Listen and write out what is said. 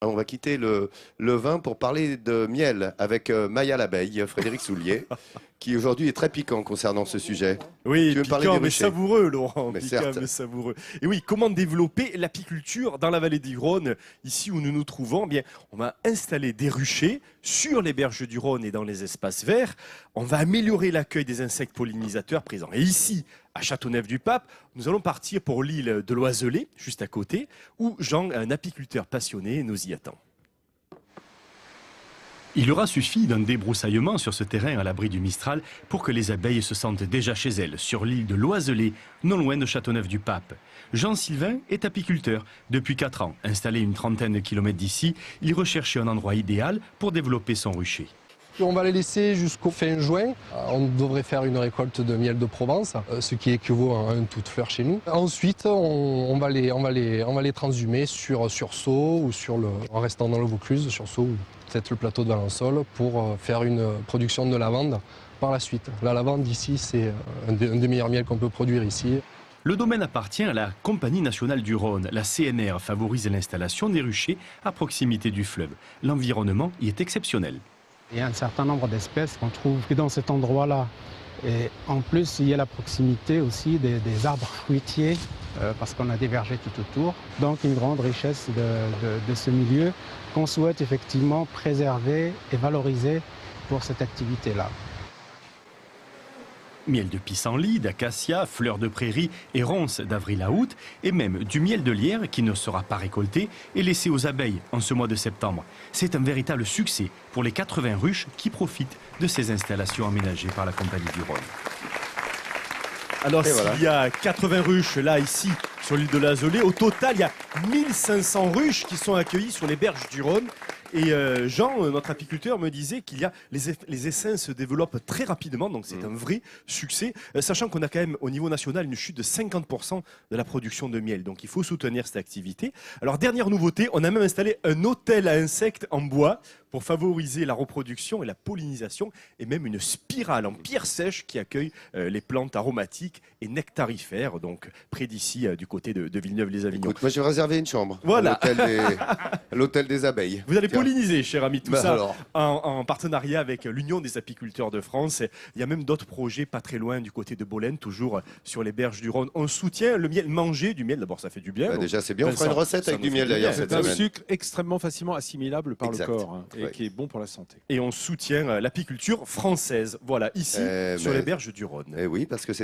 On va quitter le vin pour parler de miel avec Maya l'abeille, Frédéric Soulier, qui aujourd'hui est très piquant concernant ce sujet. Oui, Tu veux me parler piquant des mais ruchers? savoureux, Laurent. Mais Piquant certes. mais savoureux. Et oui, comment développer l'apiculture dans la vallée du Rhône, ici où nous nous trouvons? Eh bien, on va installer des ruchers sur les berges du Rhône et dans les espaces verts. On va améliorer l'accueil des insectes pollinisateurs présents. Et ici, à Châteauneuf-du-Pape, nous allons partir pour l'île de l'Oiselay, juste à côté, où Jean, un apiculteur passionné, nous y attend. Il aura suffi d'un débroussaillement sur ce terrain à l'abri du Mistral pour que les abeilles se sentent déjà chez elles, sur l'île de l'Oiselay, non loin de Châteauneuf-du-Pape. Jean-Sylvain est apiculteur depuis 4 ans. Installé une trentaine de kilomètres d'ici, il recherchait un endroit idéal pour développer son rucher. On va les laisser jusqu'au fin juin. On devrait faire une récolte de miel de Provence, ce qui équivaut à un tout de fleur chez nous. Ensuite, on va les transhumer sur Sceaux ou en restant dans le Vaucluse, sur Sceaux ou peut-être le plateau de Valençol, pour faire une production de lavande par la suite. La lavande ici, c'est un des meilleurs miels qu'on peut produire ici. Le domaine appartient à la Compagnie nationale du Rhône. La CNR favorise l'installation des ruchers à proximité du fleuve. L'environnement y est exceptionnel. Il y a un certain nombre d'espèces qu'on trouve dans cet endroit-là. Et en plus, il y a la proximité aussi des arbres fruitiers, parce qu'on a des vergers tout autour. Donc une grande richesse de ce milieu qu'on souhaite effectivement préserver et valoriser pour cette activité-là. Miel de pissenlit, d'acacia, fleurs de prairie et ronces d'avril à août, et même du miel de lierre qui ne sera pas récolté et laissé aux abeilles en ce mois de septembre. C'est un véritable succès pour les 80 ruches qui profitent de ces installations aménagées par la Compagnie du Rhône. Alors, Et s'il voilà. y a 80 ruches là, ici, sur l'île de l'Oiselay, au total, il y a 1500 ruches qui sont accueillies sur les berges du Rhône. Et Jean, notre apiculteur, me disait qu'il y a les essaims se développent très rapidement, donc c'est un vrai succès, sachant qu'on a quand même au niveau national une chute de 50% de la production de miel, donc il faut soutenir cette activité. Alors dernière nouveauté, on a même installé un hôtel à insectes en bois pour favoriser la reproduction et la pollinisation, et même une spirale en pierre sèche qui accueille les plantes aromatiques et nectarifères, donc près d'ici, du côté de Villeneuve-les-Avignon. Écoute, moi j'ai réservé une chambre. Voilà. L'hôtel des abeilles. Vous allez Tiens. polliniser, cher ami, tout Bah ça alors. en partenariat avec l'Union des apiculteurs de France. Il y a même d'autres projets pas très loin du côté de Bolène, toujours sur les berges du Rhône. On soutient le miel, manger du miel, d'abord ça fait du bien. Bah, déjà c'est bien, on Vincent, fera une recette ça avec nous du fait miel du d'ailleurs bien. cette C'est un semaine. sucre extrêmement facilement assimilable par Exact. le corps et Ouais. qui est bon pour la santé. Et on soutient l'apiculture française, voilà, ici, Eh sur ben, les berges du Rhône. Eh oui, parce que c'est